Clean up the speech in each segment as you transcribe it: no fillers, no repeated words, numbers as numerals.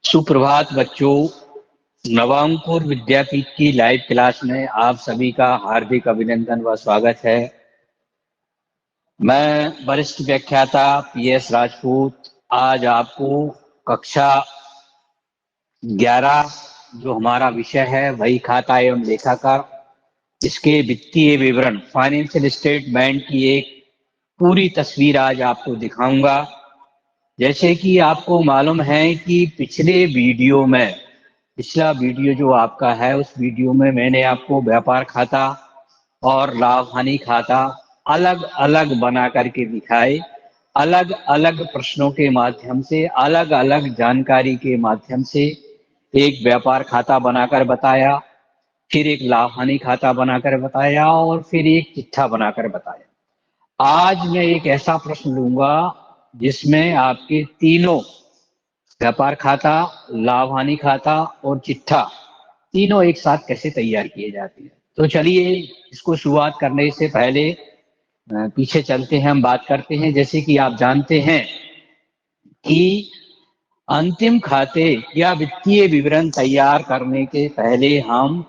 सुप्रभात बच्चों। नवांकुर विद्यापीठ की लाइव क्लास में आप सभी का हार्दिक अभिनंदन व स्वागत है। मैं वरिष्ठ व्याख्याता पीएस राजपूत आज आपको कक्षा 11 जो हमारा विषय है वही खाता एवं लेखाकार, इसके वित्तीय विवरण फाइनेंशियल स्टेटमेंट की एक पूरी तस्वीर आज आपको दिखाऊंगा। जैसे कि आपको मालूम है कि पिछला वीडियो जो आपका है उस वीडियो में मैंने आपको व्यापार खाता और लाभ हानि खाता अलग अलग बना करके दिखाए। अलग अलग प्रश्नों के माध्यम से, अलग अलग जानकारी के माध्यम से एक व्यापार खाता बनाकर बताया, फिर एक लाभ हानि खाता बनाकर बताया और फिर एक चिट्ठा बनाकर बताया। आज मैं एक ऐसा प्रश्न लूंगा जिसमें आपके तीनों व्यापार खाता, लाभ हानि खाता और चिट्ठा तीनों एक साथ कैसे तैयार किए जाते हैं। तो चलिए इसको शुरुआत करने से पहले पीछे चलते हैं, हम बात करते हैं। जैसे कि आप जानते हैं कि अंतिम खाते या वित्तीय विवरण तैयार करने के पहले हम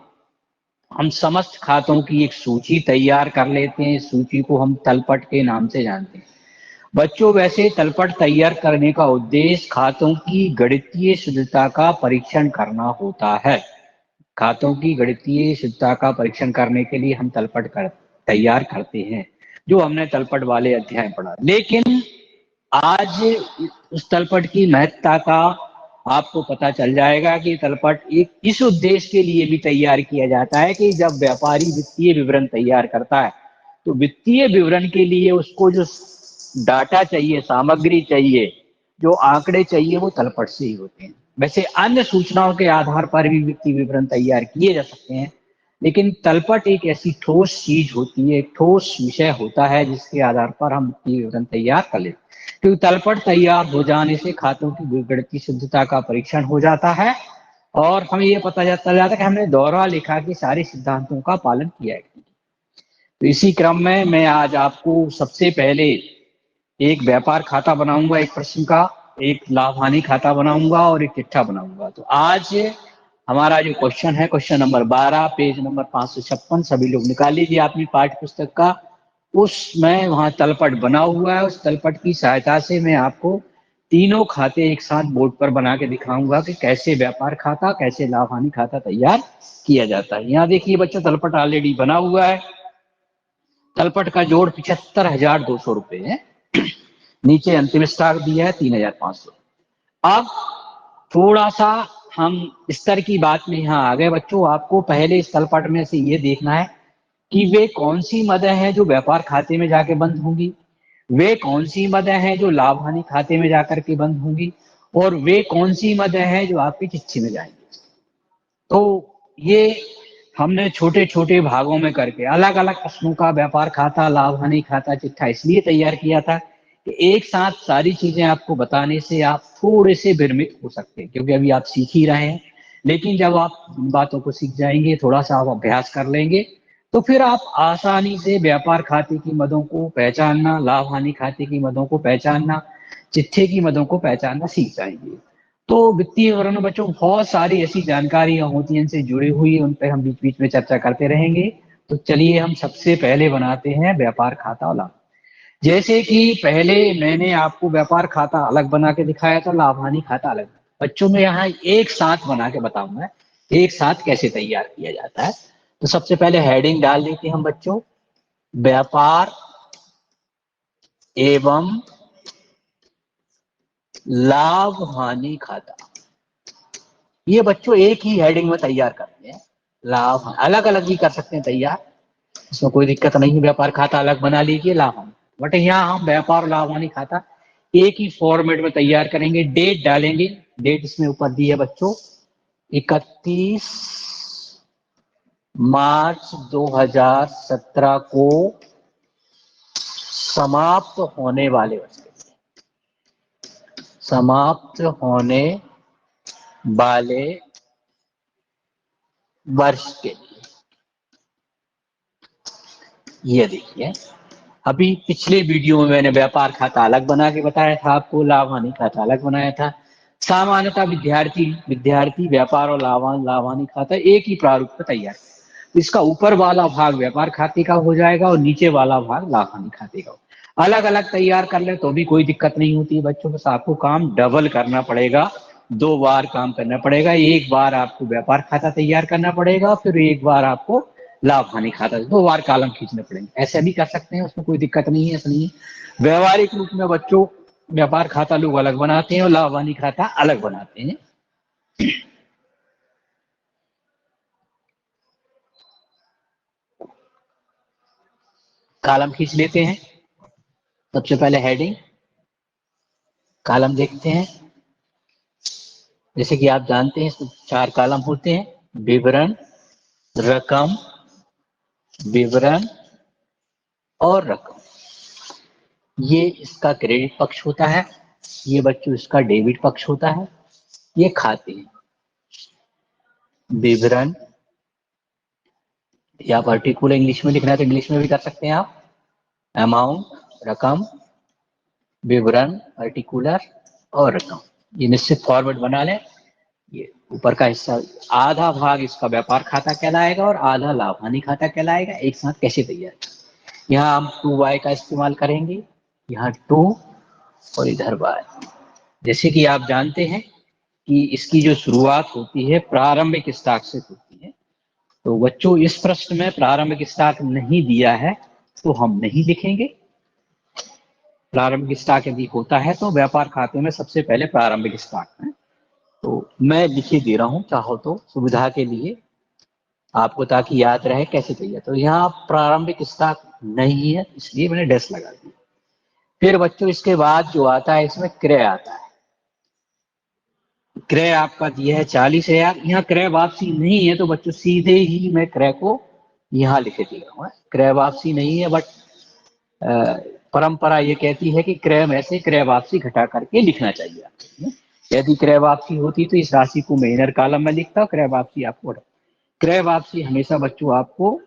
समस्त खातों की एक सूची तैयार कर लेते हैं। इस सूची को हम तलपट के नाम से जानते हैं। बच्चों, वैसे तलपट तैयार करने का उद्देश्य खातों की गणितीय शुद्धता का परीक्षण करना होता है। खातों की गणितीय शुद्धता का परीक्षण करने के लिए हम तलपट तैयार करते हैं, जो हमने तलपट वाले अध्याय पढ़ा। लेकिन आज उस तलपट की महत्ता का आपको पता चल जाएगा कि तलपट एक इस उद्देश्य के लिए भी तैयार किया जाता है कि जब व्यापारी वित्तीय विवरण तैयार करता है तो वित्तीय विवरण के लिए उसको जो डाटा चाहिए, सामग्री चाहिए, जो आंकड़े चाहिए, वो तलपट से ही होते हैं। वैसे अन्य सूचनाओं के आधार पर भी वित्तीय विवरण तैयार किए जा सकते हैं, लेकिन तलपट एक ऐसी ठोस चीज होती है, एक ठोस विषय होता है जिसके आधार पर हम वित्तीय विवरण तैयार कर लेते हैं। क्योंकि तलपट तैयार हो जाने से खातों की गणितीय शुद्धता का परीक्षण हो जाता है और हमें यह पता चल जाता है कि हमने दोहरा लेखा के सारे सिद्धांतों का पालन किया है। तो इसी क्रम में मैं आज आपको सबसे पहले एक व्यापार खाता बनाऊंगा, एक प्रश्न का, एक लाभ हानि खाता बनाऊंगा और एक चिट्ठा बनाऊंगा। तो आज हमारा जो क्वेश्चन है, क्वेश्चन नंबर 12, पेज नंबर 556, सभी लोग निकाल लीजिए अपनी पाठ्य पुस्तक का। उसमें वहां तलपट बना हुआ है। उस तलपट की सहायता से मैं आपको तीनों खाते एक साथ बोर्ड पर बना के दिखाऊंगा कि कैसे व्यापार खाता, कैसे लाभ हानि खाता तैयार किया जाता है। यहाँ देखिए बच्चों, तलपट ऑलरेडी बना हुआ है। तलपट का जोड़ 75,200 रुपए है। नीचे अंतिम स्टॉक दिया है 3,500। अब थोड़ा सा हम स्तर की बात में यहाँ आ गए। बच्चों, आपको पहले इस तलपट में से ये देखना है कि वे कौन सी मदें हैं जो व्यापार खाते में जाके बंद होंगी, वे कौन सी मदें हैं जो लाभ हानि खाते में जाकर के बंद होंगी, और वे कौन सी मदें हैं जो आपकी चिट्ठी में जाएंगी। तो ये हमने छोटे छोटे भागों में करके अलग अलग प्रश्नों का व्यापार खाता, लाभ हानि खाता, चिट्ठा इसलिए तैयार किया था कि एक साथ सारी चीजें आपको बताने से आप थोड़े से भ्रमित हो सकते हैं, क्योंकि अभी आप सीख ही रहे हैं। लेकिन जब आप बातों को सीख जाएंगे, थोड़ा सा आप अभ्यास कर लेंगे, तो फिर आप आसानी से व्यापार खाते की मदों को पहचानना, लाभ हानि खाते की मदों को पहचानना, चिट्ठे की मदों को पहचानना सीख जाएंगे। तो वित्तीय विवरण में बच्चों बहुत सारी ऐसी जानकारियां होती हैं, इनसे जुड़ी हुई, उन पर हम बीच बीच में चर्चा करते रहेंगे। तो चलिए हम सबसे पहले बनाते हैं व्यापार खाता और लाभ। जैसे कि पहले मैंने आपको व्यापार खाता अलग बना के दिखाया था, लाभ हानि खाता अलग। बच्चों में यहाँ एक साथ बना के बताऊंगा एक साथ कैसे तैयार किया जाता है। तो सबसे पहले हेडिंग डाल देते हैं हम बच्चों, व्यापार एवं लाभ हानि खाता। ये बच्चों एक ही हेडिंग में तैयार करते हैं। लाभ अलग अलग भी कर सकते हैं तैयार, इसमें कोई दिक्कत नहीं है। व्यापार खाता अलग बना लीजिए, लाभ हानि, बट यहाँ हम व्यापार और लाभ हानि खाता एक ही फॉर्मेट में तैयार करेंगे। डेट डालेंगे, डेट इसमें ऊपर दी है बच्चों, 31 मार्च 2017 को समाप्त होने वाले वर्ष के लिए, समाप्त होने वाले वर्ष के लिए। ये देखिए, अभी पिछले वीडियो में मैंने व्यापार खाता अलग बना के बताया था आपको, लाभ हानि खाता अलग बनाया था। सामान्यतः विद्यार्थी विद्यार्थी व्यापार और लाभानी खाता एक ही प्रारूप में तैयार। इसका ऊपर वाला भाग व्यापार खाते का हो जाएगा और नीचे वाला भाग लाभानी खाते का। अलग अलग तैयार कर ले तो भी कोई दिक्कत नहीं होती है बच्चों, बस आपको काम डबल करना पड़ेगा, 2 बार काम करना पड़ेगा। एक बार आपको व्यापार खाता तैयार करना पड़ेगा, फिर एक बार आपको लाभ हानि खाता, 2 बार कॉलम खींचने पड़ेंगे। ऐसे भी कर सकते हैं, उसमें कोई दिक्कत नहीं है। ऐसा नहीं है, व्यवहारिक रूप में बच्चों व्यापार खाता लोग अलग बनाते हैं और लाभ हानि खाता अलग बनाते हैं। कॉलम खींच लेते हैं। सबसे पहले हेडिंग कॉलम देखते हैं। जैसे कि आप जानते हैं इसमें 4 कॉलम होते हैं, विवरण, रकम, विवरण और रकम। ये इसका क्रेडिट पक्ष होता है, ये बच्चों इसका डेबिट पक्ष होता है। ये खाते हैं। विवरण या पर्टिकुलर इंग्लिश में लिखना है तो इंग्लिश में भी कर सकते हैं आप। अमाउंट, रकम, विवरण, पर्टिकुलर और रकम। ये निश्चित फॉर्मेट बना लें। ये ऊपर का हिस्सा, आधा भाग इसका व्यापार खाता कहलाएगा और आधा लाभ हानि खाता कहलाएगा। एक साथ कैसे तैयार, यहाँ हम 2y का इस्तेमाल करेंगे, यहाँ 2 और इधर y। जैसे कि आप जानते हैं कि इसकी जो शुरुआत होती है प्रारंभिक स्टॉक से होती है, तो बच्चों इस प्रश्न में प्रारंभिक स्टॉक नहीं दिया है तो हम नहीं लिखेंगे। प्रारंभिक स्टॉक यदि होता है तो व्यापार खाते में सबसे पहले प्रारंभिक स्टॉक है, तो मैं लिखे दे रहा हूं, चाहो तो सुविधा के लिए आपको, ताकि याद रहे कैसे चाहिए। तो यहाँ प्रारंभिक स्टॉक नहीं है इसलिए मैंने डैश लगा दिया। फिर बच्चों इसके बाद जो आता है इसमें क्रय आता है। क्रय आपका दिया है 40,000। यहाँ क्रय वापसी नहीं है तो बच्चों सीधे ही मैं क्रय को यहाँ लिखे दे रहा हूँ। क्रय वापसी नहीं है, बट परंपरा ये कहती है कि क्रय में से क्रय वापसी घटा करके लिखना चाहिए आपको। यदि क्रय वापसी होती तो इस राशि को मैं इनर कॉलम में लिखता, क्रय वापसी आपको। क्रय वापसी हमेशा बच्चों आपको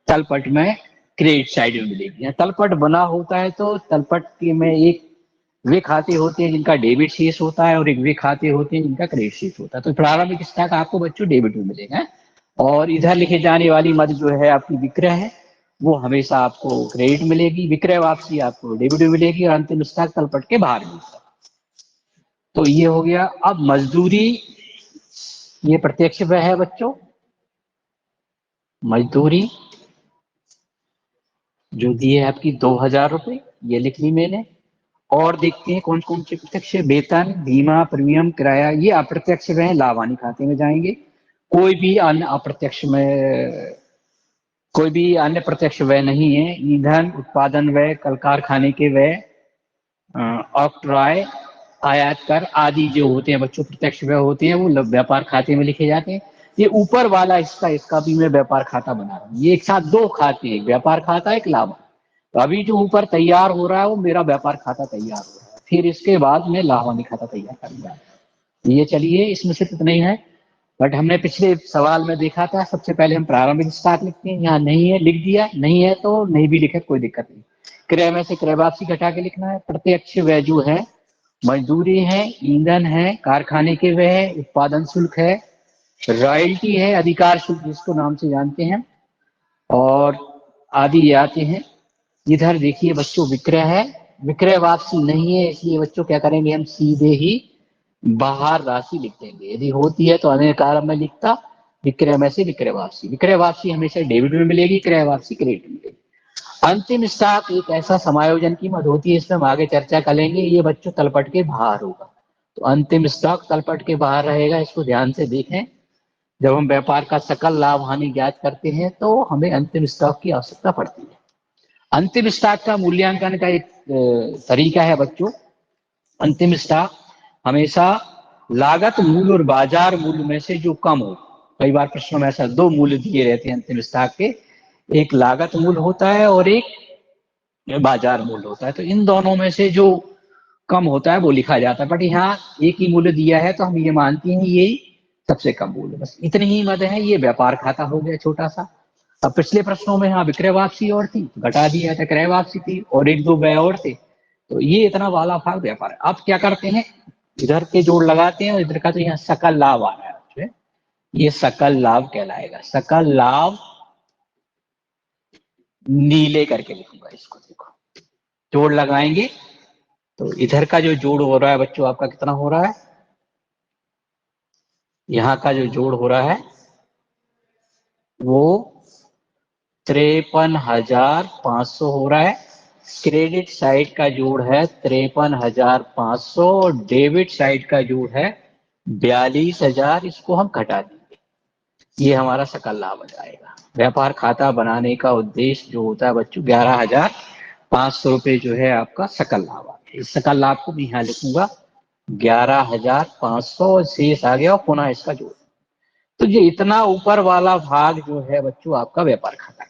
तलपट में क्रेडिट साइड में मिलेगी। यहाँ तलपट बना होता है तो तलपट के में एक वे खाते होते हैं जिनका डेबिट शेष होता है और एक वे खाते होते हैं जिनका क्रेडिट शेष होता है। तो प्रारंभिक स्टॉक आपको बच्चों डेबिट में मिलेगा और इधर लिखे जाने वाली मद जो है आपकी विक्रय है वो हमेशा आपको क्रेडिट मिलेगी। विक्रय वापसी आपको डेबिट में मिलेगी और अंतिम स्टॉक तलपट के बाहर मिलेगा। तो ये हो गया। अब मजदूरी, ये प्रत्यक्ष व्यय है बच्चों। मजदूरी जो दी है आपकी 2,000 रुपये, ये लिख ली मैंने। और देखते हैं कौन कौन से प्रत्यक्ष, वेतन, बीमा, प्रीमियम, किराया, ये अप्रत्यक्ष व्यय लाभ हानि खाते में जाएंगे। कोई भी अन्य अप्रत्यक्ष में, कोई भी अन्य प्रत्यक्ष व्यय नहीं है। ईंधन, उत्पादन व्यय, कल कारखाने के व्यय, ऑक्ट्रॉय, आयात कर आदि जो होते हैं बच्चों प्रत्यक्ष व्यय होते हैं, वो व्यापार खाते में लिखे जाते हैं। ये ऊपर वाला हिस्सा, इसका भी मैं व्यापार खाता बना रहा हूँ। ये एक साथ 2 खाते हैं, व्यापार खाता एक लाभ। तो अभी जो ऊपर तैयार हो रहा है वो मेरा व्यापार खाता तैयार हो रहा है, फिर इसके बाद मैं लाभ हानि खाता तैयार करूंगा। ये चलिए, इसमें सिर्फ इतना ही है। बट हमने पिछले सवाल में देखा था सबसे पहले हम प्रारंभिक स्टॉक लिखते हैं। यहाँ नहीं है, लिख दिया। नहीं है तो नहीं भी लिखे, कोई दिक्कत नहीं। क्रय में से क्रय वापसी घटा के लिखना है। प्रत्यक्ष व्यय जो है मजदूरी है, ईंधन है, कारखाने के व्यय है, उत्पादन शुल्क है, रॉयल्टी है, अधिकार शुल्क जिसको नाम से जानते हैं, और आदि ये आते हैं। इधर देखिए बच्चों विक्रय है, विक्रय वापसी नहीं है इसलिए बच्चों क्या करेंगे, हम सीधे ही बाहर राशि लिख देंगे। यदि होती है तो अन्य कॉलम में लिखता, विक्रय में से विक्रय वापसी। विक्रय वापसी हमेशा डेबिट में मिलेगी, क्रय वापसी क्रेडिट में मिलेगी। अंतिम स्टॉक एक ऐसा समायोजन की मद होती है, इसमें हम आगे चर्चा करेंगे। ये बच्चों तलपट के बाहर होगा, तो अंतिम स्टॉक तलपट के बाहर रहेगा, इसको ध्यान से देखें। जब हम व्यापार का सकल लाभ हानि ज्ञात करते हैं तो हमें अंतिम स्टॉक की आवश्यकता पड़ती है। अंतिम स्टॉक का मूल्यांकन का एक तरीका है बच्चों। अंतिम स्टॉक हमेशा लागत मूल्य और बाजार मूल्य में से जो कम हो। कई बार प्रश्नों में ऐसा 2 मूल्य दिए रहते हैं अंतिम स्टॉक के, एक लागत मूल्य होता है और एक बाजार मूल्य होता है। तो इन दोनों में से जो कम होता है वो लिखा जाता है। बट यहाँ एक ही मूल्य दिया है तो हम ये मानते हैं ये सबसे कम मूल्य। बस इतनी ही मद है। ये व्यापार खाता हो गया छोटा सा। अब पिछले प्रश्नों में यहाँ विक्रय वापसी और थी, घटा दिया था, क्रय वापसी थी और 1-2 व्यय और थे। तो ये इतना वाला भाग व्यापार है। अब क्या करते हैं, इधर के जोड़ लगाते हैं और इधर का तो यहाँ सकल लाभ आ रहा है, ये सकल लाभ कहलाएगा। सकल लाभ नीले करके लिखूंगा इसको, देखो जोड़ लगाएंगे तो इधर का जो जोड़ हो रहा है बच्चों आपका कितना हो रहा है, यहाँ का जो जोड़ हो रहा है वो 53,500 हो रहा है। क्रेडिट साइड का जोड़ है 53,500 और डेबिट साइड का जोड़ है 42,000। इसको हम घटा देंगे, ये हमारा सकल लाभ आ जाएगा। व्यापार खाता बनाने का उद्देश्य जो होता है बच्चों 11,500 रुपये जो है आपका सकल लाभ आ गया। इस सकल लाभ को मैं यहाँ लिखूंगा 11,500, शेष आ गया और पुनः इसका जोड़। तो ये इतना ऊपर वाला भाग जो है बच्चों आपका व्यापार खाता है।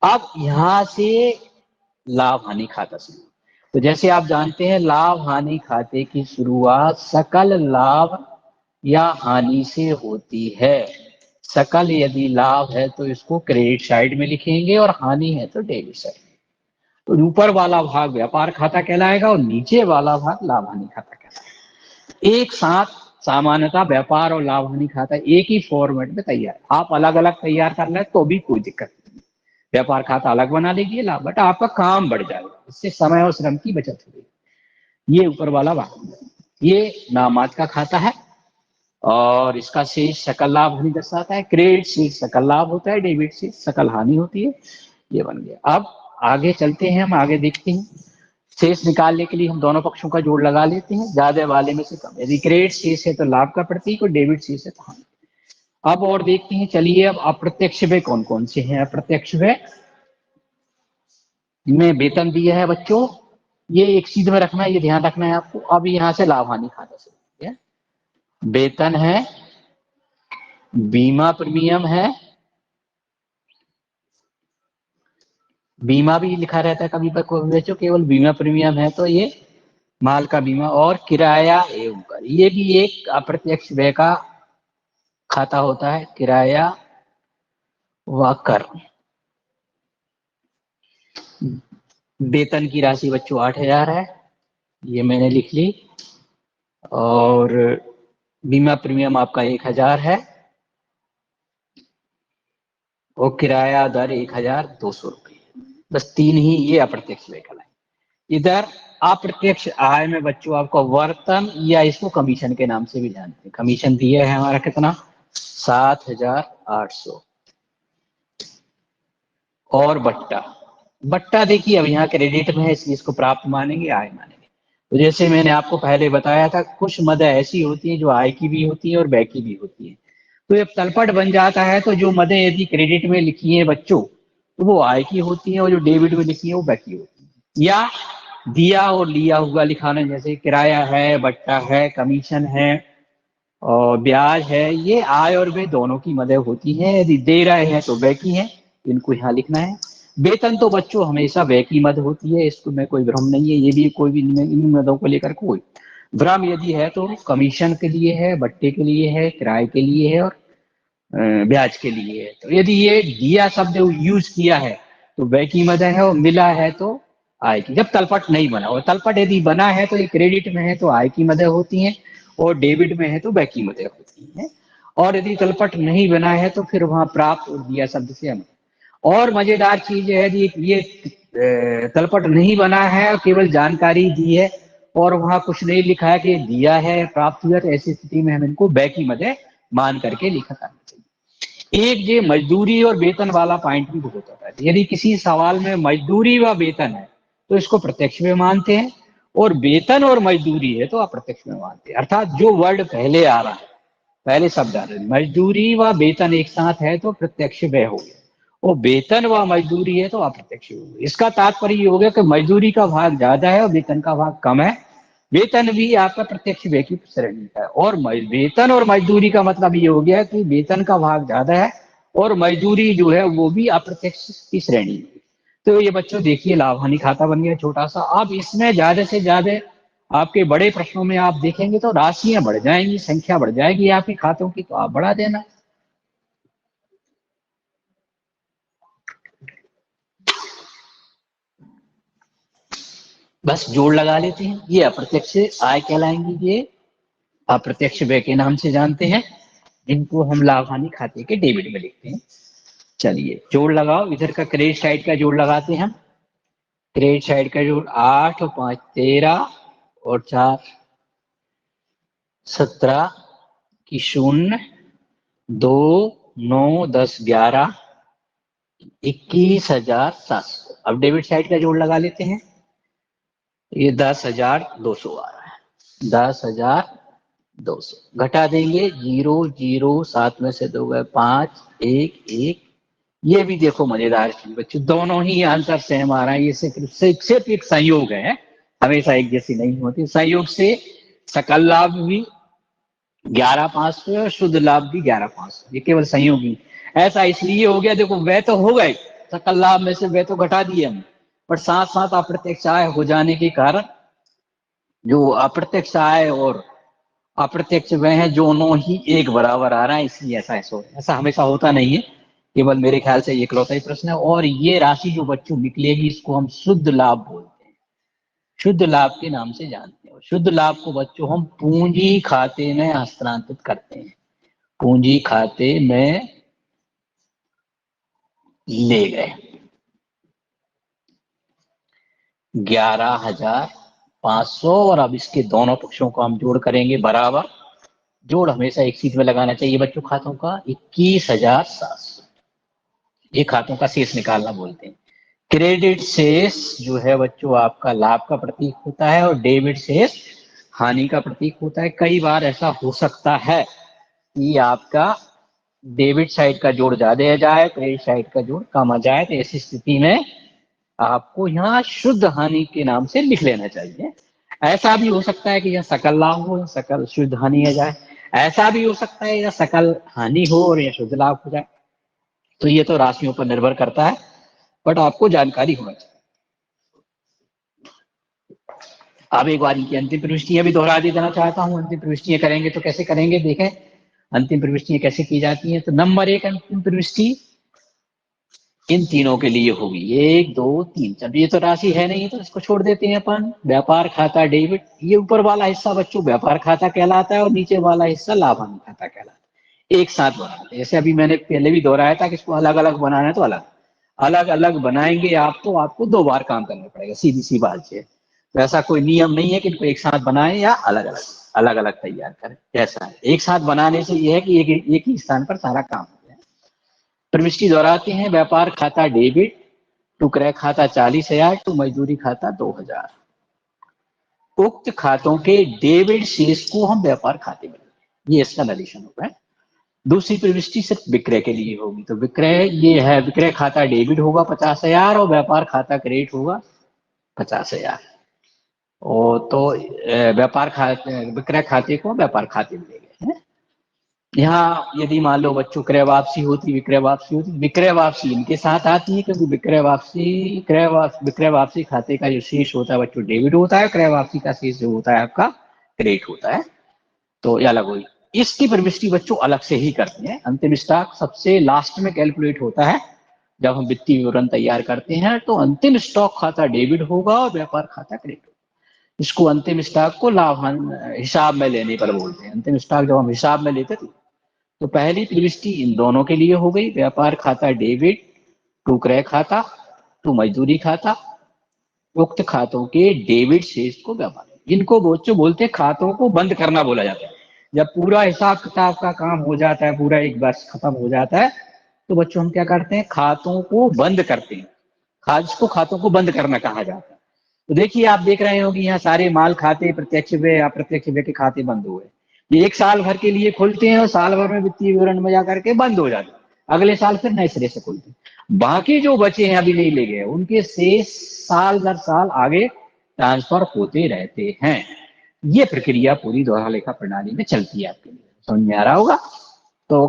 अब यहां से लाभ हानि खाता शुरू। तो जैसे आप जानते हैं लाभ हानि खाते की शुरुआत सकल लाभ या हानि से होती है। सकल यदि लाभ है तो इसको क्रेडिट साइड में लिखेंगे और हानि है तो डेबिट साइड में। तो ऊपर वाला भाग व्यापार खाता कहलाएगा और नीचे वाला भाग लाभ हानि खाता कहलाएगा। एक साथ सामान्यतः व्यापार और लाभ हानि खाता एक ही फॉर्मेट में तैयार, आप अलग अलग तैयार कर लें तो भी कोई दिक्कत नहीं। व्यापार खाता अलग बना लीजिए, लाभ, बट आपका काम बढ़ जाएगा, इससे समय और श्रम की बचत होगी। ये ऊपर वाला भाग, ये नामाज का खाता है और इसका शेष सकल लाभ हानि दर्शाता है। क्रेडिट शेष सकल लाभ होता है, डेबिट शेष सकल हानि होती है। ये बन गया। अब आगे चलते हैं, हम आगे देखते हैं। शेष निकालने के लिए हम दोनों पक्षों का जोड़ लगा लेते हैं, ज्यादा वाले में से कम। यदि क्रेडिट शेष है तो लाभ का प्रतीक और डेबिट शेष है तो हानि। अब और देखते हैं, चलिए अब अप्रत्यक्ष व्यय कौन कौन से हैं। अप्रत्यक्ष व्यय में वेतन दिया है बच्चों, ये एक चीज में रखना है, ये ध्यान रखना है आपको। अब यहाँ से लाभ हानि खाता से वेतन है, बीमा प्रीमियम है, बीमा भी लिखा रहता है कभी बच्चों, केवल बीमा प्रीमियम है तो ये माल का बीमा, और किराया एवं कर, ये भी एक अप्रत्यक्ष व्यय का खाता होता है, किराया व कर। वेतन की राशि बच्चों 8,000 है, ये मैंने लिख ली, और बीमा प्रीमियम आपका 1,000 है और किराया दर 1,200 रुपये। बस तीन ही ये अप्रत्यक्ष व्यय कहलाए। इधर अप्रत्यक्ष आय में बच्चों आपको वर्तन या इसको कमीशन के नाम से भी जानते हैं। कमीशन दिया है हमारा कितना, 7,800। और बट्टा, बट्टा देखिए अब यहाँ क्रेडिट में है इसलिए इसको प्राप्त मानेंगे, आय मानेंगे। तो जैसे मैंने आपको पहले बताया था, कुछ मदें ऐसी होती हैं जो आय की भी होती है और व्यय की भी होती है। तो जब तलपट बन जाता है तो जो मदें यदि क्रेडिट में लिखी है बच्चों तो वो आय की होती है, और जो डेबिट में लिखी है वो व्यय की होती है। या दिया और लिया हुआ लिखाना, जैसे किराया है, बट्टा है, कमीशन है और ब्याज है, ये आय और व्यय दोनों की मदें होती हैं। यदि दे रहे हैं तो व्यय की है, इनको यहाँ लिखना है। वेतन तो बच्चों हमेशा व्यय की मद होती है, इसको में कोई भ्रम नहीं है। ये भी कोई भी इन मदों को लेकर कोई भ्रम यदि है तो कमीशन के लिए है, बट्टे के लिए है, किराए के लिए है और ब्याज के लिए है। तो यदि ये दिया शब्द यूज किया है तो व्यय की मद है, और मिला है तो आय की। जब तलपट नहीं बना, और तलपट यदि बना है तो ये क्रेडिट में है तो आय की मदें होती हैं, और डेबिट में है तो व्यय की मदें होती हैं। और यदि तलपट नहीं बना है तो फिर वहां प्राप्त और दिया शब्द से हम। और मजेदार चीज है, यदि ये तलपट नहीं बना है और केवल जानकारी दी है और वहां कुछ नहीं लिखा है कि दिया है प्राप्त हुआ, तो ऐसी स्थिति में हम इनको व्यय की मदें मान करके लिखा करना चाहिए। एक ये मजदूरी और वेतन वाला पॉइंट भी बहुत होता है। यदि किसी सवाल में मजदूरी व वेतन है तो इसको प्रत्यक्ष में मानते हैं, और वेतन और मजदूरी है तो अप्रत्यक्ष में मानते हैं। अर्थात जो वर्ड पहले आ रहा है, पहले शब्द आ रहे हैं, मजदूरी व वेतन एक साथ है तो प्रत्यक्ष व्यय हो गया, और वेतन व मजदूरी है तो अप्रत्यक्ष हो गया। इसका तात्पर्य ये हो गया कि मजदूरी का भाग ज्यादा है और वेतन का भाग कम है। वेतन भी आपका प्रत्यक्ष व्यय की श्रेणी का है, और वेतन और मजदूरी का मतलब ये हो गया कि वेतन का भाग ज्यादा है और मजदूरी जो है वो भी अप्रत्यक्ष की श्रेणी में। तो ये बच्चों देखिए लाभ हानि खाता बन गया छोटा सा। अब इसमें ज्यादा से ज्यादा आपके बड़े प्रश्नों में आप देखेंगे तो राशियां बढ़ जाएंगी, संख्या बढ़ जाएगी आपके खातों की, तो आप बढ़ा देना। बस जोड़ लगा लेते हैं, ये अप्रत्यक्ष आय कहलाएंगी ये, अप्रत्यक्ष व्यय के नाम से जानते हैं, जिनको हम लाभ हानि खाते के डेबिट में लिखते हैं। चलिए जोड़ लगाओ, इधर का क्रेडिट साइड का जोड़ लगाते हैं हम। क्रेडिट साइड का जोड़ 8 और 5 13 और 4 17 की 0 2 9 10 11 21,700। अब डेबिट साइड का जोड़ लगा लेते हैं। ये 10,200 आ रहा है, 10,200 घटा देंगे 0 0 7 में से 2 गए 5 1 1। ये भी देखो मजेदार चीज बच्चों, दोनों ही आंसर सेम आ रहा है। ये सिर्फ एक संयोग है, हमेशा एक जैसी नहीं होती। संयोग से सकल लाभ भी 11,500 और शुद्ध लाभ भी 11,500, ये केवल संयोगी। ऐसा इसलिए हो गया, देखो व्यय तो हो गए, सकल लाभ में से व्यय तो घटा दिए हम, पर साथ साथ अप्रत्यक्ष आय हो जाने के कारण जो अप्रत्यक्ष आय और अप्रत्यक्ष व्यय है दोनों ही एक बराबर आ रहा है, इसलिए ऐसा हमेशा होता नहीं है, केवल मेरे ख्याल से ये इकलौता ही प्रश्न है। और ये राशि जो बच्चों निकलेगी इसको हम शुद्ध लाभ बोलते हैं, शुद्ध लाभ के नाम से जानते हैं। शुद्ध लाभ को बच्चों हम पूंजी खाते में हस्तांतरित करते हैं, पूंजी खाते में ले गए 11,500 और अब इसके दोनों पक्षों को हम जोड़ करेंगे बराबर। जोड़ हमेशा एक सीध में लगाना चाहिए बच्चों खातों का। 21,700 ये खातों का शेष निकालना बोलते हैं। क्रेडिट शेष जो है बच्चों आपका लाभ का प्रतीक होता है और डेबिट शेष हानि का प्रतीक होता है। कई बार ऐसा हो सकता है कि आपका डेबिट साइड का जोड़ ज्यादा आ जाए, क्रेडिट साइड का जोड़ कम आ जाए, तो ऐसी स्थिति में आपको यहाँ शुद्ध हानि के नाम से लिख लेना चाहिए। ऐसा भी हो सकता है कि यह सकल लाभ हो, सकल शुद्ध हानि आ जाए। ऐसा भी हो सकता है या सकल हानि हो और यह शुद्ध लाभ हो जाए। तो ये तो राशियों पर निर्भर करता है, बट आपको जानकारी होना चाहिए। अब एक बार इनकी अंतिम प्रविष्टियां भी दोहरा देना चाहता हूं। अंतिम प्रविष्टियां करेंगे तो कैसे करेंगे, देखें अंतिम प्रविष्टियां कैसे की जाती हैं। तो नंबर 1 अंतिम प्रविष्टि इन तीनों के लिए होगी, 1 2 3। जब ये तो राशि है नहीं तो इसको छोड़ देते हैं अपन। व्यापार खाता डेबिट, ये ऊपर वाला हिस्सा बच्चों व्यापार खाता कहलाता है और नीचे वाला हिस्सा लाभ हानि खाता कहलाता है। एक साथ बनाते हैं, जैसे अभी मैंने पहले भी दोहराया था कि इसको अलग अलग बनाना है तो अलग अलग बनाएंगे आप, तो आपको 2 बार काम करना पड़ेगा, सीधी सी बात है। तो ऐसा कोई नियम नहीं है कि इनको एक साथ बनाएं या अलग अलग तैयार करें। ऐसा है, एक साथ बनाने से यह है कि एक ही स्थान पर सारा काम हो जाए। प्रविष्टि दोहराते हैं। व्यापार खाता डेबिट टू क्रय खाता 40,000 टू मजदूरी खाता 2,000। उक्त खातों के डेबिट शेष को हम व्यापार खाते में, ये इसका नरेशन होगा। दूसरी प्रविष्टि सिर्फ विक्रय के लिए होगी। तो विक्रय ये है, विक्रय खाता डेबिट होगा 50,000 और व्यापार खाता क्रेडिट होगा 50,000। और तो व्यापार खाते विक्रय खाते को व्यापार खाते में ले गए हैं। यहाँ यदि मान लो बच्चों क्रय वापसी होती, विक्रय वापसी इनके साथ आती है, क्योंकि विक्रय वापसी खाते का जो शेष होता है बच्चों डेबिट होता है, क्रय वापसी का शेष जो होता है आपका क्रेडिट होता है। तो ये अलग हुई। इसकी प्रविष्टि बच्चों अलग से ही करते हैं। अंतिम स्टॉक सबसे लास्ट में कैलकुलेट होता है जब हम वित्तीय विवरण तैयार करते हैं। तो अंतिम स्टॉक खाता डेबिट होगा और व्यापार खाता क्रेडिट होगा। इसको अंतिम स्टॉक को लाभ हिसाब में लेने पर बोलते हैं। अंतिम स्टॉक जब हम हिसाब में लेते थे, तो पहली प्रविष्टि इन दोनों के लिए हो गई, व्यापार खाता डेबिट टू क्रय खाता टू मजदूरी खाता। उक्त खातों के डेबिट शेष को व्यापार, इनको बच्चों बोलते हैं खातों को बंद करना बोला जाता है। जब पूरा हिसाब किताब का काम हो जाता है, पूरा एक वर्ष खत्म हो जाता है, तो बच्चों हम क्या करते हैं, खातों को बंद करते हैं। इसको खातों को बंद करना कहा जाता है। तो देखिए आप देख रहे हो कि यहाँ सारे माल खाते, प्रत्यक्ष व्यय अप्रत्यक्ष व्यय के खाते बंद हुए। ये एक साल भर के लिए खुलते हैं और साल भर में वित्तीय विवरण में जाकर के बंद हो जाते हैं। अगले साल फिर नए सिरे से खुलते हैं। बाकी जो बचे हैं अभी नहीं ले गए, उनके शेष साल दर साल आगे ट्रांसफर होते रहते हैं। ये प्रक्रिया पूरी दोहरा लेखा प्रणाली में चलती है। आपके लिए समझ में आ रहा होगा। तो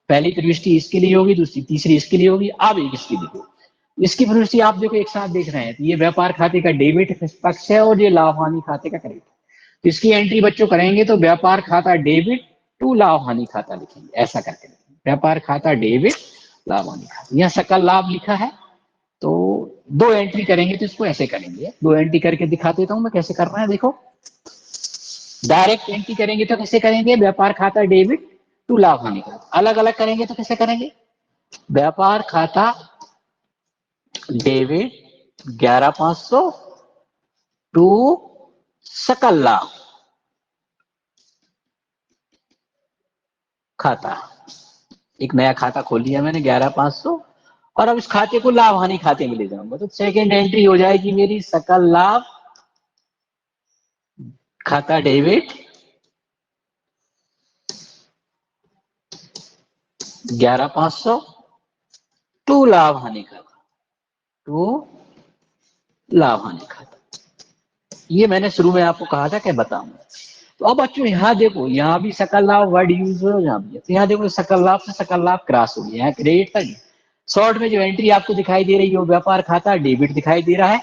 पहली प्रविष्टि इसके लिए होगी, दूसरी तीसरी इसके लिए होगी। अब एक इसकी देखो, इसकी प्रविष्टि आप देखो एक साथ देख रहे हैं। तो ये व्यापार खाते का डेबिट पक्ष है और ये लाभ हानि खाते का क्रेडिट। तो इसकी एंट्री बच्चों करेंगे तो व्यापार खाता डेबिट टू लाभ हानि खाता लिखेंगे, ऐसा करके व्यापार खाता डेबिट लाभ हानि खाता। यहाँ सकल लाभ लिखा है, तो 2 एंट्री करेंगे तो इसको ऐसे करेंगे। 2 एंट्री करके दिखा देता हूं मैं कैसे करना है। देखो डायरेक्ट एंट्री करेंगे तो कैसे करेंगे, व्यापार खाता डेबिट टू लाभ हानि खाता। अलग अलग करेंगे तो कैसे करेंगे, व्यापार खाता डेबिट 11,500 टू सकल लाभ खाता। एक नया खाता खोल लिया मैंने 11,500 और अब इस खाते को लाभ हानि खाते में ले जाऊंगा, तो सेकेंड एंट्री हो जाएगी मेरी सकल लाभ खाता डेबिट 11,500 टू लाभ हानि खाता, टू लाभ हानि खाता। ये मैंने शुरू में आपको कहा था कि बताऊंगा। तो अब बच्चों यहाँ देखो, यहाँ भी सकल लाभ वर्ड यूज हो, यहाँ भी, तो यहाँ देखो सकल लाभ से सकल लाभ क्रॉस हो गया, यहाँ क्रेडिट था। शॉर्ट में जो एंट्री आपको दिखाई दे रही है वो व्यापार खाता डेबिट दिखाई दे रहा है,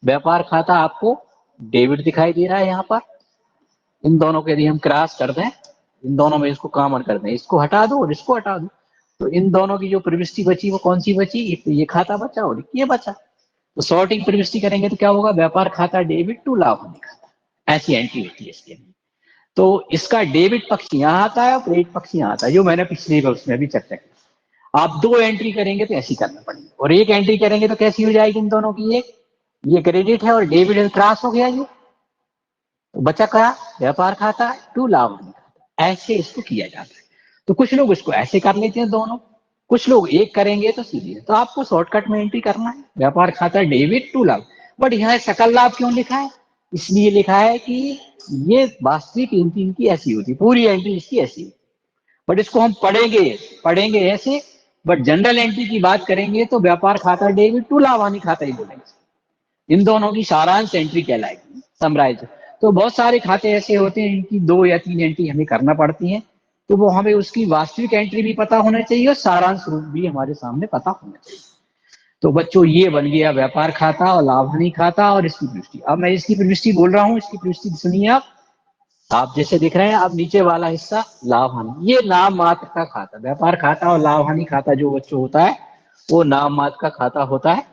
व्यापार खाता आपको डेबिट दिखाई दे रहा है। यहाँ पर इन दोनों के यदि हम क्रॉस कर दें, इन दोनों में इसको कॉमन कर दें, इसको हटा दो और इसको हटा दो, तो इन दोनों की जो प्रविष्टि बची वो कौन सी बची, एक तो ये खाता बचा और ये बचा। तो शॉर्टिंग प्रविष्टि करेंगे तो क्या होगा, व्यापार खाता डेबिट टू लाभ हानि खाता, ऐसी एंट्री होती है इसके अंदर। तो इसका डेबिट पक्ष यहाँ आता है और क्रेडिट पक्ष यहाँ आता है, जो मैंने पिछले उसमें भी चर्चा की। आप दो एंट्री करेंगे तो ऐसी करना पड़ेगा, और एक एंट्री करेंगे तो कैसी हो जाएगी इन दोनों की, एक ये क्रेडिट है और डेबिट क्रॉस हो गया, ये तो बचा क्या, व्यापार खाता टू लाभ हानि खाता। ऐसे इसको किया जाता है। तो कुछ लोग इसको ऐसे कर लेते हैं दोनों, कुछ लोग एक करेंगे तो सीधे। तो आपको शॉर्टकट में एंट्री करना है व्यापार खाता डेबिट टू लाभ, बट यहाँ सकल लाभ क्यों लिखा है, इसलिए लिखा है कि ये वास्तविक एंट्री इनकी ऐसी होती है, पूरी एंट्री इसकी ऐसी होती है, बट इसको हम पढ़ेंगे ऐसे। बट जनरल एंट्री की बात करेंगे तो व्यापार खाता डेबिट टू लाभ हानि खाता ही बोलेंगे, इन दोनों की सारांश एंट्री कहलाएगी, समराइज। तो बहुत सारे खाते ऐसे होते हैं इनकी 2 या 3 एंट्री हमें करना पड़ती है, तो वो हमें उसकी वास्तविक एंट्री भी पता होना चाहिए और सारांश रूप भी हमारे सामने पता होना चाहिए। तो बच्चों ये बन गया व्यापार खाता और लाभ हानि खाता और इसकी प्रविष्टि। अब मैं इसकी प्रविष्टि बोल रहा हूँ, इसकी प्रविष्टि सुनिए आप जैसे दिख रहे हैं, अब नीचे वाला हिस्सा लाभ हानि, ये नाम मात्र का खाता, व्यापार खाता और लाभ हानि खाता जो बच्चों होता है वो नाम मात्र का खाता होता है,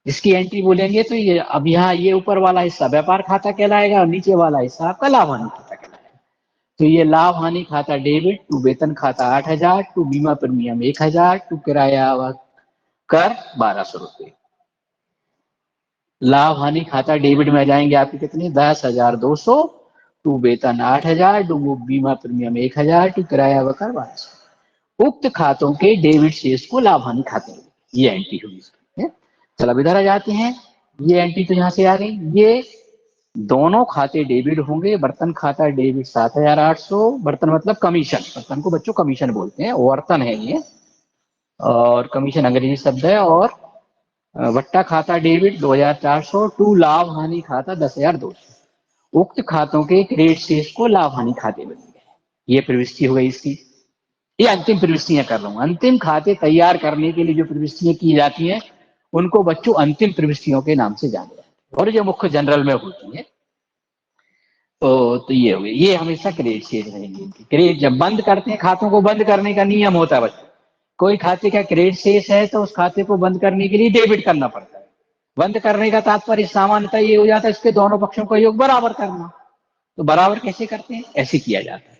इसकी एंट्री बोलेंगे। तो ये अब यहाँ ये ऊपर वाला हिस्सा व्यापार खाता कहलाएगा और नीचे वाला हिस्सा आपका लाभ हानि खाता कहलाएगा। तो ये लाभ हानि खाता डेबिट टू वेतन खाता 8,000 टू बीमा प्रीमियम 1,000 टू किराया कर 1,200 रुपए। लाभ हानि खाता डेबिट में जाएंगे आपके कितने, 10,200 टू वेतन 8,000 टू बीमा प्रीमियम 1,000 टू किराया वकर 1,200। उक्त खातों के डेबिट शेष को लाभ हानि खाते में, ये एंट्री हुई। चलो अब इधर आ जाते हैं, ये एंट्री तो यहाँ से आ गई, ये दोनों खाते डेबिट होंगे। बर्तन खाता डेबिट 7,800, बर्तन मतलब कमीशन, बर्तन को बच्चों कमीशन बोलते हैं, वर्तन है ये, और कमीशन अंग्रेजी शब्द है। और वट्टा खाता डेबिट 2,400 टू लाभ हानि खाता 10,200। उक्त खातों के क्रेडिट शेष को लाभ हानि खाते में, ये प्रविष्टि हो गई इसकी। ये अंतिम प्रविष्टियां कर रहा हूं, अंतिम खाते तैयार करने के लिए जो प्रविष्टियां की जाती हैं उनको बच्चों अंतिम प्रविष्टियों के नाम से जाने जाते हैं, और जो मुख्य जनरल में होती है। तो ये हो गई, ये हमेशा क्रेडिट शेष रहेंगे। क्रेडिट जब बंद करते हैं, खातों को बंद करने का नियम होता है बच्चों, कोई खाते का क्रेडिट शेष है तो उस खाते को बंद करने के लिए डेबिट करना पड़ता है। बंद करने का तात्पर्य सामान्यतः ये हो जाता है इसके दोनों पक्षों का योग बराबर करना। तो बराबर कैसे करते हैं, ऐसे किया जाता है।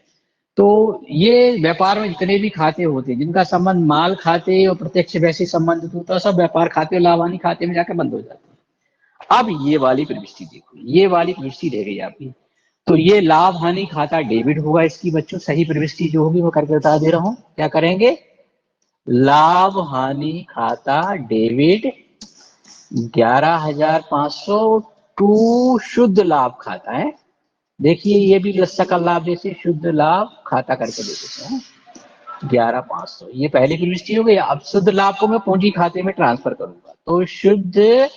तो ये व्यापार में जितने भी खाते होते हैं जिनका संबंध माल खाते और प्रत्यक्ष वैसे संबंधित होता है, सब व्यापार खाते और लाभ हानि खाते में जाकर बंद हो जाते हैं। अब ये वाली प्रविष्टि देखो, ये वाली प्रविष्टि रह गई आपकी। तो ये लाभ हानि खाता डेबिट होगा, इसकी बच्चों सही प्रविष्टि जो होगी वो करके बता दे रहा हूं। क्या करेंगे, लाभ हानि खाता डेबिट 11,500 टू शुद्ध लाभ खाता है। देखिए ये भी सकल लाभ जैसे शुद्ध लाभ खाता करके दे देते हैं 11,500, ये पहली प्रविष्टि हो गई। अब शुद्ध लाभ को मैं पूंजी खाते में ट्रांसफर करूंगा, तो शुद्ध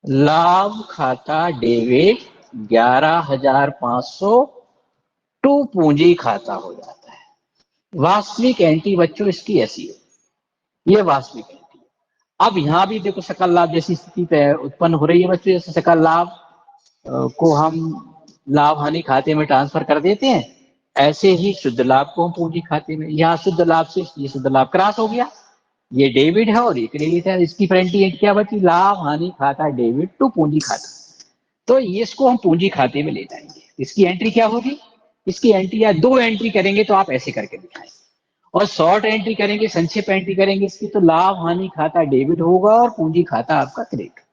लाभ खाता डेबिट 11,500 टू पूंजी खाता हो जाता है। वास्तविक एंट्री बच्चों इसकी ऐसी है, ये वास्तविक एंट्री। अब यहाँ भी देखो सकल लाभ जैसी स्थिति उत्पन्न हो रही है बच्चों, जैसे सकल लाभ को हम लाभ हानि खाते में ट्रांसफर कर देते हैं, ऐसे ही शुद्ध लाभ को हम पूंजी खाते में, यहाँ शुद्ध लाभ से ये शुद्ध लाभ क्रॉस हो गया, ये डेबिट है और ये क्रेडिट है। इसकी एंट्री क्या बची, लाभ हानि खाता डेबिट टू पूंजी खाता। तो इसको हम पूंजी खाते में ले जाएंगे, इसकी एंट्री क्या होगी, इसकी एंट्री या दो एंट्री करेंगे तो आप ऐसे करके दिखाएं, और शॉर्ट एंट्री करेंगे, संक्षिप्त एंट्री करेंगे इसकी, तो लाभ हानि खाता डेबिट होगा और पूंजी खाता आपका क्रेडिट होगा।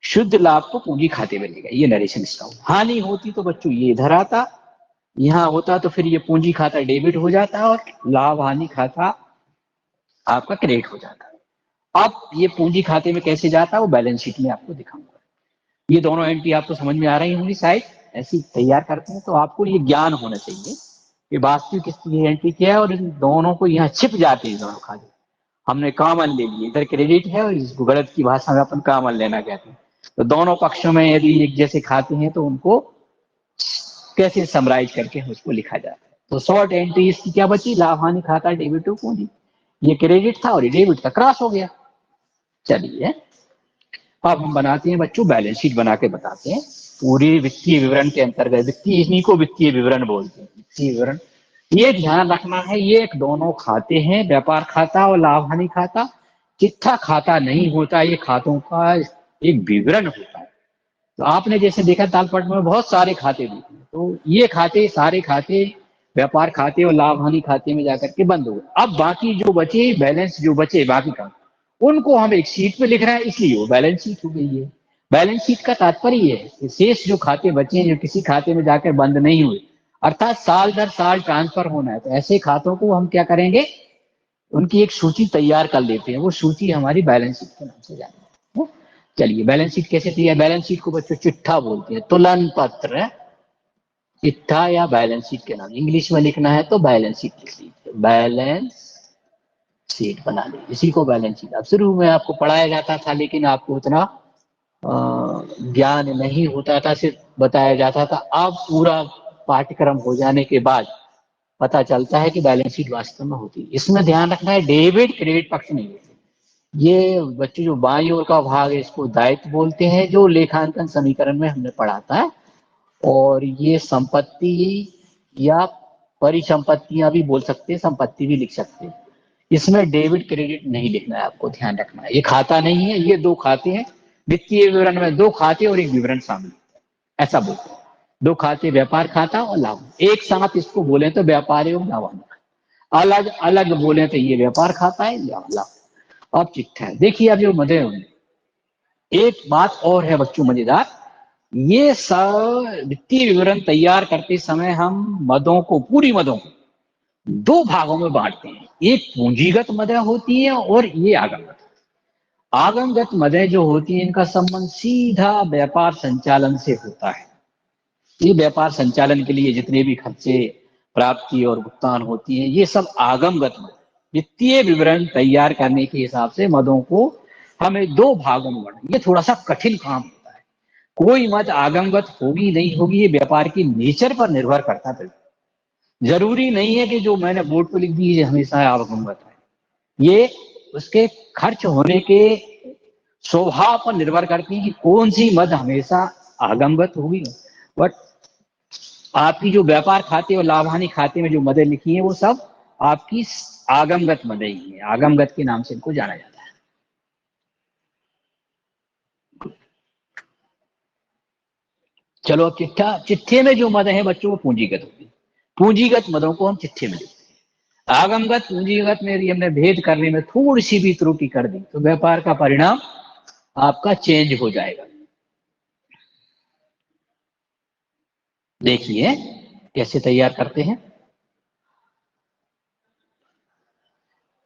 शुद्ध लाभ को पूंजी खाते में लेगा, ये नरेशन इसका होगा। हानि होती तो बच्चों ये इधर आता, यहाँ होता तो फिर ये पूंजी खाता डेबिट हो जाता और लाभ हानि खाता आपका क्रेडिट हो जाता। अब ये पूंजी खाते में कैसे जाता है वो बैलेंस शीट में आपको दिखाऊंगा। ये दोनों एंट्री आपको समझ में आ रही होंगी, शायद ऐसी तैयार करते हैं तो आपको ये ज्ञान होना चाहिए कि वास्तविक इसकी एंट्री क्या है, और इन दोनों को यहाँ छिप जाते हैं दोनों खाते। हमने कॉमन ले लिए, इधर क्रेडिट है और इसको गलत की भाषा में अपन कॉमन लेना कहते हैं। तो दोनों पक्षों में यदि एक जैसे खाते हैं तो उनको कैसे समराइज करके उसको लिखा जाता है। तो शॉर्ट एंट्री इसकी क्या बची, लाभ हानि खाता डेबिट टू पूंजी, ये क्रेडिट था और ये डेबिट था, क्रॉस हो गया। चलिए अब हम बनाते हैं बच्चों, बैलेंस शीट बना के बताते हैं। पूरी वित्तीय विवरण के अंतर्गत, वित्तीय इन्हीं को वित्तीय विवरण बोलते हैं, वित्तीय विवरण। ये ध्यान रखना है, ये एक दोनों खाते हैं, व्यापार खाता और लाभ हानि खाता। चिट्ठा खाता नहीं होता, ये खातों का एक विवरण होता है। तो आपने जैसे देखा तालपट में बहुत सारे खाते देखे, तो ये खाते सारे खाते व्यापार खाते और लाभ हानि खाते में जाकर के बंद हो गए। अब बाकी जो बचे बैलेंस जो बचे बाकी का, उनको हम एक शीट पे लिख रहे हैं, इसलिए वो बैलेंस शीट हो गई है। बैलेंस शीट का तात्पर्य है कि शेष जो खाते बचे हैं जो किसी खाते में जाकर बंद नहीं हुए, अर्थात साल दर साल ट्रांसफर होना है, तो ऐसे खातों को हम क्या करेंगे, उनकी एक सूची तैयार कर लेते हैं। वो सूची हमारी बैलेंस शीट के नाम से जानी है। चलिए बैलेंस शीट कैसे तैयार, बैलेंस शीट को बच्चों चिट्ठा बोलते हैं, तुलन पत्र, चिट्ठा या बैलेंस शीट के नाम। इंग्लिश में लिखना है तो बैलेंस शीट लिख लीजिए, बैलेंस शीट बना लीजिए, इसी को बैलेंस शीट। अब शुरू में आपको पढ़ाया जाता था लेकिन आपको उतना ज्ञान नहीं होता था, सिर्फ बताया जाता था। अब पूरा पाठ्यक्रम हो जाने के बाद पता चलता है कि बैलेंस शीट वास्तव में होती है। इसमें ध्यान रखना है डेबिट क्रेडिट पक्ष नहीं होते। ये बच्चे जो बाईं ओर का भाग है इसको दायित्व बोलते हैं, जो लेखांकन समीकरण में हमने पढ़ा था। और ये संपत्ति या परिसंपत्तियां भी बोल सकते हैं, संपत्ति भी लिख सकते हैं। इसमें डेबिट क्रेडिट नहीं लिखना है, आपको ध्यान रखना है। ये खाता नहीं है, ये दो खाते हैं। वित्तीय विवरण में दो खाते और एक विवरण शामिल, ऐसा बोलते हैं। दो खाते, व्यापार खाता और लाभ, एक साथ इसको बोले तो व्यापार एवं लाभ, अलग अलग बोले तो ये व्यापार खाता है या लाभ। अब चिट्ठा है, देखिए अब जो मदे होंगे, एक बात और है बच्चों मजेदार, ये सब वित्तीय विवरण तैयार करते समय हम मदों को, पूरी मदों को दो भागों में बांटते हैं। एक पूंजीगत मदें होती है और ये आगमगत। आगमगत मदें जो होती है इनका संबंध सीधा व्यापार संचालन से होता है। ये व्यापार संचालन के लिए जितने भी खर्चे, प्राप्ति और भुगतान होती है, ये सब आगमगत मद। वित्तीय विवरण तैयार करने के हिसाब से मदों को हमें दो भागों में बांटना, ये थोड़ा सा कठिन काम होता है। कोई मद आगमगत होगी नहीं होगी ये व्यापार की नेचर पर निर्भर करता है। जरूरी नहीं है कि जो मैंने बोर्ड पर लिख दी है हमेशा आगमगत है। ये उसके खर्च होने के स्वभाव पर निर्भर करती है कि कौन सी मद हमेशा आगमगत होगी। बट आपकी जो व्यापार खाते और लाभ हानि खाते में जो मदें लिखी है वो सब आपकी आगमगत मदें ही है, आगमगत के नाम से इनको जाना जाता है। चलो अब चिट्ठा, चिट्ठे में जो मदें हैं बच्चों वो पूंजीगत होगी। पूंजीगत मदों को हम चिट्ठे में लिखते हैं। आगमगत पूंजीगत में यदि हमने भेद करने में थोड़ी सी भी त्रुटि कर दी तो व्यापार का परिणाम आपका चेंज हो जाएगा। देखिए कैसे तैयार करते हैं।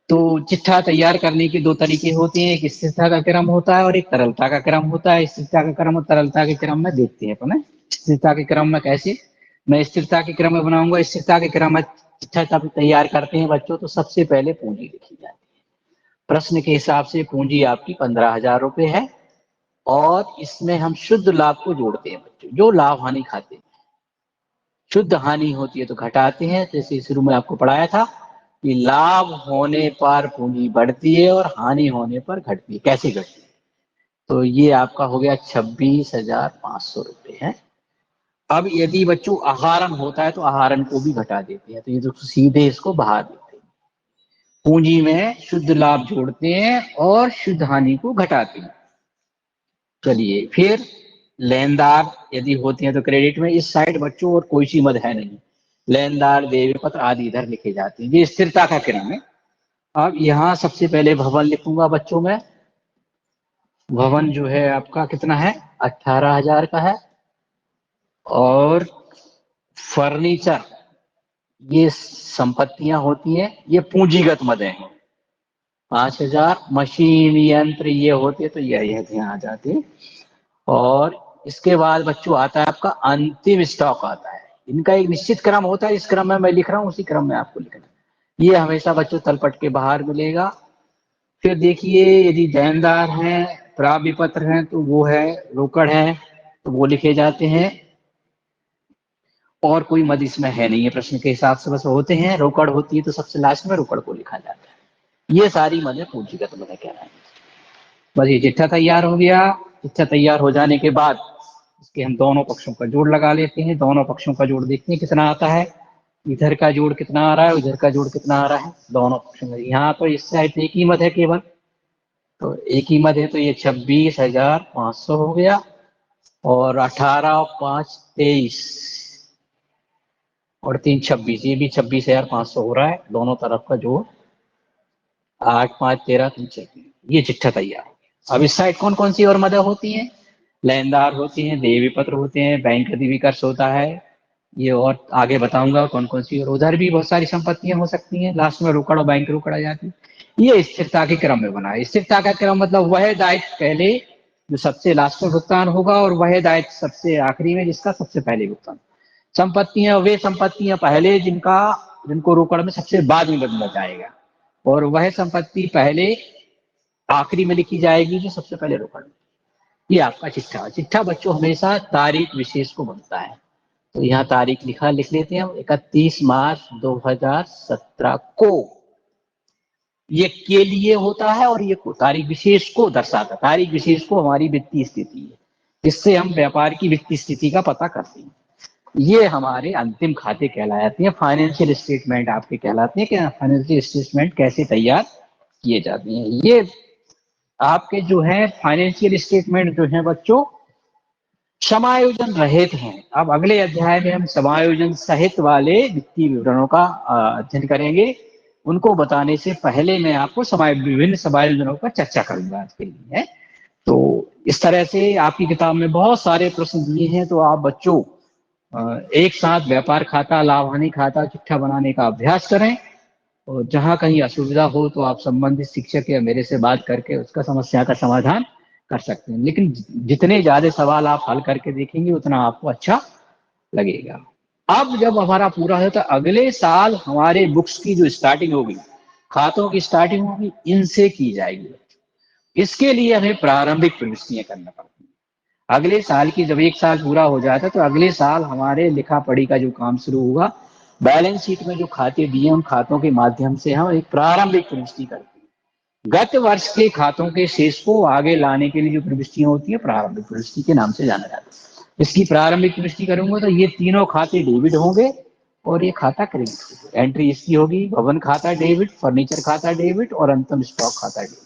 तो चिट्ठा तैयार करने के दो तरीके होते हैं, एक स्थिरता का क्रम होता है और एक तरलता का क्रम होता है। स्थिरता का क्रम और तरलता के क्रम में देखते हैं अपने। स्थिरता के क्रम में कैसे, मैं स्थिरता के क्रम में बनाऊंगा। स्थिरता के क्रम में चिट्ठा जब तैयार करते हैं बच्चों तो सबसे पहले पूंजी लिखी जाती है। प्रश्न के हिसाब से पूंजी आपकी 15,000 रुपए है और इसमें हम शुद्ध लाभ को जोड़ते हैं बच्चों, जो लाभ हानि खाते हैं। शुद्ध हानि होती है तो घटाते हैं, जैसे शुरू में आपको पढ़ाया था कि लाभ होने पर पूंजी बढ़ती है और हानि होने पर घटती है। कैसे घटती है, तो ये आपका हो गया 26,500 रुपए है। अब यदि बच्चों आहरण होता है तो आहरण को भी घटा देते हैं, तो ये तो सीधे इसको बाहर देते हैं। पूंजी में शुद्ध लाभ जोड़ते हैं और शुद्ध हानि को घटाते हैं। चलिए फिर लेनदार यदि होती हैं तो क्रेडिट में, इस साइड बच्चों और कोई सी मद है नहीं, लेनदार देय पत्र आदि इधर लिखे जाते हैं। ये स्थिरता का क्रम है। अब यहाँ सबसे पहले भवन लिखूंगा बच्चों में। भवन जो है आपका कितना है, 18,000 का है। और फर्नीचर, ये संपत्तियां होती हैं, ये पूंजीगत मदें हैं, 5,000। मशीन यंत्र ये होते तो ये ध्यान आ जाते। और इसके बाद बच्चों आता है आपका अंतिम स्टॉक आता है। इनका एक निश्चित क्रम होता है, इस क्रम में मैं लिख रहा हूँ, उसी क्रम में आपको लिखना है। ये हमेशा बच्चों तलपट के बाहर मिलेगा। फिर देखिए, यदि देनदार हैं, प्राप्य पत्र हैं, तो वो है रोकड़ है, तो वो लिखे जाते हैं। और कोई मद इसमें है नहीं है, प्रश्न के हिसाब से बस होते हैं। रोकड़ होती है तो सबसे लास्ट में रोकड़ को लिखा जाता है। ये सारी मदें पूंजीगत मदें कहलाएंगी। बस ये चिट्ठा तैयार हो गया। चिट्ठा तैयार हो जाने के बाद इसके हम दोनों पक्षों का जोड़ लगा लेते हैं। दोनों पक्षों का जोड़ देखते हैं कितना आता है। इधर का जोड़ कितना आ रहा है, उधर का जोड़ कितना आ रहा है, दोनों पक्षों का। यहाँ तो इस साइड एक ही मद है केवल, तो एक ही मद है, तो ये 26,500 हो गया। और 18 और 5 23 और 3 26, ये भी 26,500 हो रहा है। दोनों तरफ का जोड़ 8 5 13 3 26। ये चिट्ठा तैयार। अब इस साइड कौन कौन सी और मदद होती है, लेनदार होती हैं, देय पत्र होते हैं, बैंक अधिविकर्ष होता है, ये और आगे बताऊंगा कौन कौन सी। और उधर भी बहुत सारी संपत्तियां हो सकती हैं, लास्ट में रोकड़ और बैंक रोकड़ आ जाती है। ये स्थिरता के क्रम में बना है। स्थिरता का क्रम मतलब वह दायित्व पहले जो सबसे लास्ट में भुगतान होगा, और वह दायित्व सबसे आखिरी में जिसका सबसे पहले भुगतान। संपत्तियां वे संपत्तियां पहले जिनको रोकड़ में सबसे बाद में बदला जाएगा, और वह संपत्ति पहले आखिरी में लिखी जाएगी जो सबसे पहले रोकड़ में। ये आपका चिट्ठा। चिट्ठा बच्चों हमेशा तारीख विशेष को बनता है, तो यहाँ तारीख लिख लेते हैं हम, 31 मार्च 2017 को। ये के लिए होता है, और ये तारीख विशेष को दर्शाता है। तारीख विशेष को हमारी वित्तीय स्थिति है, जिससे हम व्यापार की वित्तीय स्थिति का पता करते हैं। ये हमारे अंतिम खाते कहलाते हैं। फाइनेंशियल स्टेटमेंट आपके कहलाते हैं कि फाइनेंशियल स्टेटमेंट कैसे तैयार किए जाते हैं। ये आपके जो है फाइनेंशियल स्टेटमेंट जो है बच्चों समायोजन रहित हैं। अब अगले अध्याय में हम समायोजन सहित वाले वित्तीय विवरणों का अध्ययन करेंगे। उनको बताने से पहले मैं आपको विभिन्न समायोजनों पर चर्चा करूंगा आज के लिए। तो इस तरह से आपकी किताब में बहुत सारे प्रश्न दिए हैं, तो आप बच्चों एक साथ व्यापार खाता, लाभ हानि खाता, चिट्ठा बनाने का अभ्यास करें। और जहां कहीं असुविधा हो तो आप संबंधित शिक्षक या मेरे से बात करके उसका समस्या का समाधान कर सकते हैं। लेकिन जितने ज्यादा सवाल आप हल करके देखेंगे उतना आपको अच्छा लगेगा। अब जब हमारा पूरा हो तो अगले साल हमारे बुक्स की जो स्टार्टिंग होगी, खातों की स्टार्टिंग होगी, इनसे की जाएगी। इसके लिए हमें प्रारंभिक प्रविष्टियां करना पड़ती है। अगले साल की जब एक साल पूरा हो जाता है तो अगले साल हमारे लिखा पढ़ी का जो काम शुरू होगा, बैलेंस शीट में जो खाते दिए उन खातों के माध्यम से हम एक प्रारंभिक प्रविष्टि करते हैं। गत वर्ष के खातों के शेष को आगे लाने के लिए जो प्रविष्टियां होती है प्रारंभिक प्रविष्टि के नाम से जाना जाता है। इसकी प्रारंभिक प्रविष्टि करूंगा तो ये तीनों खाते डेबिट होंगे और ये खाता क्रेडिट होगा। एंट्री इसकी होगी भवन खाता डेबिट, फर्नीचर खाता डेबिट और अंतिम स्टॉक खाता डेबिट।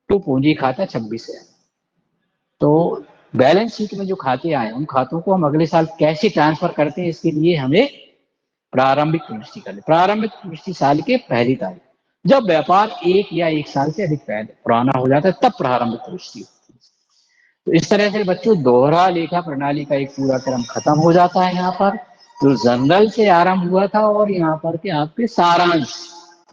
तो पूंजी खाता 26 है। तो बैलेंस शीट में जो खाते आए उन खातों को हम अगले साल कैसे ट्रांसफर करते हैं, इसके लिए हमें प्रारंभिक प्रविष्टि करनी। प्रारंभिक प्रविष्टि साल के पहली तारीख, जब व्यापार एक या एक साल से अधिक पहले पुराना हो जाता है तब प्रारंभिक प्रविष्टि होती है। तो इस तरह से बच्चों दोहरा लेखा प्रणाली का एक पूरा क्रम खत्म हो जाता है। यहाँ पर जो जनरल से आरंभ हुआ था और यहाँ पर के आपके सारांश,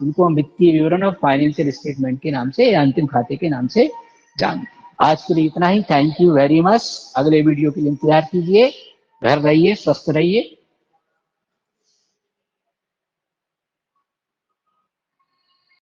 उनको हम वित्तीय विवरण और फाइनेंशियल स्टेटमेंट के नाम से या अंतिम खाते के नाम से जानते हैं। आज के लिए इतना ही। Thank you very much. अगले वीडियो के लिए इंतजार कीजिए। घर रहिए, स्वस्थ रहिए।